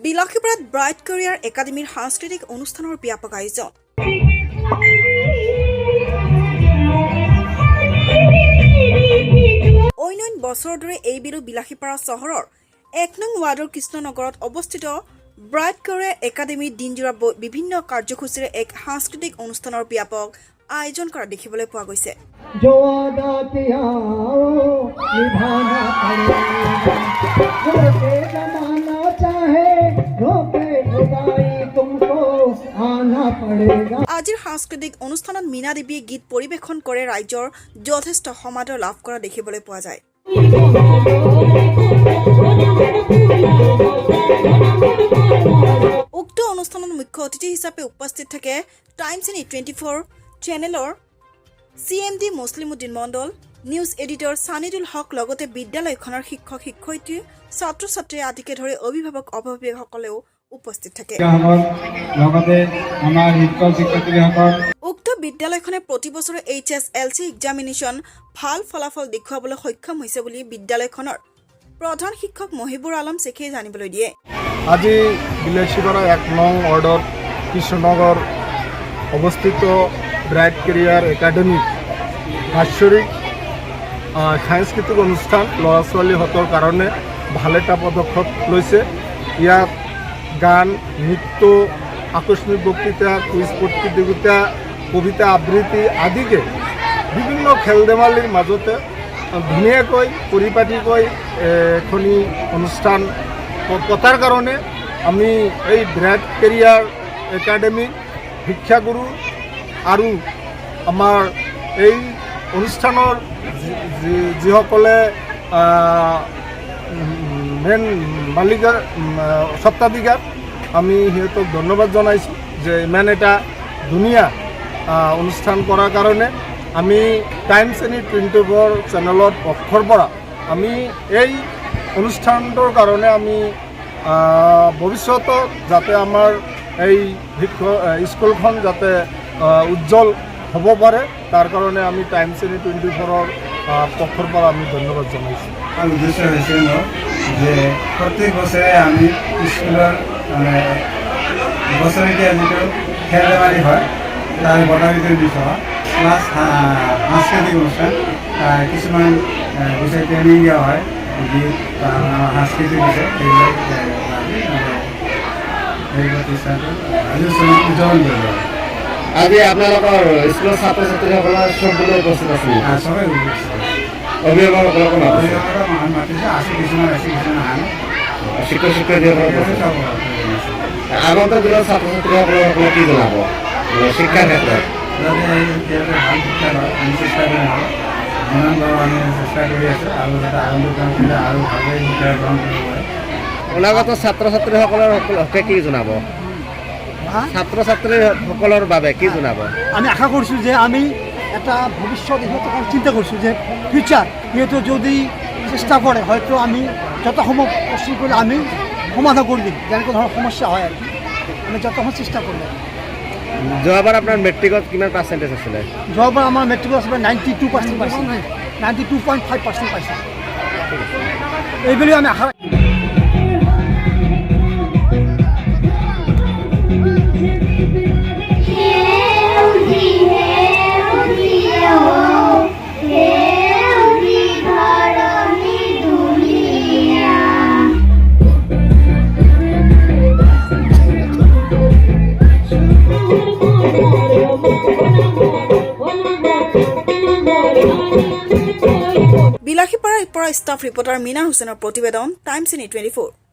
বিলাসীপাৰাত bright career একাডেমীৰ সাংস্কৃতিক অনুষ্ঠানৰ ব্যাপক আয়োজন। অন্য বছৰৰ দৰে এইবিলো বিলাসীপাৰা চহৰৰ ১ নং ৱাৰ্ডৰ কৃষ্ণনগৰত অৱস্থিত ব্ৰাইট কেৰিয়াৰ একাডেমীৰ দিনজোৰা বিভিন্ন কাৰ্যসূচীৰে এক সাংস্কৃতিক অনুষ্ঠানৰ ব্যাপক আয়োজন কৰা দেখিবলৈ পোৱা গৈছে। আজিৰ সাংস্কৃতিক অনুষ্ঠানত মীনা দেৱীয়ে গীত পৰিৱেশন কৰে ৰাইজৰ যথেষ্ট সমাদৰ লাভ কৰা দেখিবলৈ পোৱা যায়। উক্ত অনুষ্ঠানত মুখ্য অতিথি হিচাপে উপস্থিত থাকে টাইমছ ইন 24 চেনেলৰ CMD মুছলিমউদ্দিন মণ্ডল, নিউজ এডিটৰ সানিদুল হক লগতে বিদ্যালয়খনৰ শিক্ষক শিক্ষয়িত্ৰী ছাত্ৰ ছাত্ৰী আদিকে ধৰি অভিভাৱক অভিভাৱকসকলেও উপস্থিত থাকে। উক্ত বিদ্যালয়খনে প্ৰতি বছৰে HSLC Examination ভাল ফলাফল দেখুৱাবলৈ সক্ষম হৈছে বুলি বিদ্যালয়খনৰ প্ৰধান শিক্ষক মহিবুৰ আলম শেখে জানিবলৈ দিয়ে। আজি বিলাসীপাৰা ১ নং ৱাৰ্ডৰ কৃষ্ণনগৰ অৱস্থিত ব্ৰাইট কেৰিয়াৰ একাডেমী বাৎসৰিক সাংস্কৃতিক অনুষ্ঠান ল'ৰা ছোৱালীহঁতৰ কাৰণে ভাল এটা পদক্ষেপ লৈছে। ইয়াত গান, নৃত্য, আকস্মিক বক্তৃতা, কুইজ প্ৰতিযোগিতা, কবিতা আবৃত্তি আদিকে বিভিন্ন খেল ধেমালিৰ মাজতে ধুনীয়াকৈ পৰিপাটিকৈ এখনি অনুষ্ঠান পতাৰ কাৰণে আমি এই ব্ৰাইট কেৰিয়াৰ একাডেমী শিক্ষাগুৰু আৰু আমাৰ এই অনুষ্ঠানৰ যিসকলে মেইন মালিকৰ স্বত্বাধিকাৰ আমি সিহঁতক ধন্যবাদ জনাইছোঁ যে ইমান এটা ধুনীয়া অনুষ্ঠান কৰাৰ কাৰণে। আমি টাইমছ ইন 24 চেনেলৰ পক্ষৰ পৰা আমি এই অনুষ্ঠানটোৰ কাৰণে আমি ভৱিষ্যতত যাতে আমাৰ এই স্কুলখন যাতে উজ্জ্বল হ'ব পাৰে তাৰ কাৰণে আমি টাইমছ ইন 24ৰ পক্ষৰ পৰা আমি ধন্যবাদ জনাইছোঁ। আর উদ্দেশ্য হয়েছে যে প্রত্যেক বছরে আমি স্কুলের বছরেকিয়া যিটো খেল ধেমালি হয় তার বটাবটির বিষয় প্লাস সাংস্কৃতিক অনুষ্ঠান কিছুমান বিষয় ট্রেনিং দেওয়া হয় গীত সাংস্কৃতিক বিষয় এইবিলাক এই প্ৰতিষ্ঠানটো আজি উদযাপন কৰিব। আজি আপোনালোকৰ স্কুলৰ ছাত্ৰ ছাত্ৰীসকলৰ সকলো উপস্থিত আছে? সবাই উপস্থিত। অভিভাৱকসকলকো মাতিছে? মাতিছে, আছে কিছুমান আহান শিক্ষক শিক্ষয়িত্ৰীসকলক আগন্তুক দিনত ছাত্ৰ ছাত্ৰীসকলক কি জনাব শিক্ষাৰ ক্ষেত্ৰত? যাতে ভাল শিক্ষা লয় আমি চেষ্টা কৰি আছোঁ, যিমান পাৰোঁ আমি চেষ্টা কৰি আছোঁ আৰু যাতে আগন্তুক দিনত আৰু ভালকৈ শিক্ষা গ্ৰহণ কৰিব পাৰে। অনাগত ছাত্ৰ ছাত্ৰীসকলৰ হকে কি জনাব? ছাত্ৰ ছাত্ৰীসকলৰ বাবে কি জনাব? আমি আশা কৰিছোঁ যে আমি এটা ভৱিষ্যত ইহঁতক চিন্তা কৰিছোঁ যে ফিউচাৰ ইহঁতে যদি চেষ্টা কৰে হয়তো আমি যত সময় প্ৰশ্ন কৰিলে আমি সমাধান কৰি দিম। যেনেকুৱা ধৰণৰ সমস্যা হয় আৰু আমি যত সময় চেষ্টা কৰিলে। যোৱাবাৰ আপোনাৰ মেট্ৰিকত কিমান পাৰ্চেণ্টেজ আছিলে? যোৱাবাৰ আমাৰ মেট্ৰিকত আছিলে 92% পাইছে, 92.5% পাইছে। এইবুলি আমি আশা বিলাসীপাৰাৰ পৰা ষ্টাফ ৰিপৰ্টাৰ মীনা হুছেইনৰ প্ৰতিবেদন, টাইমছ ইন 24।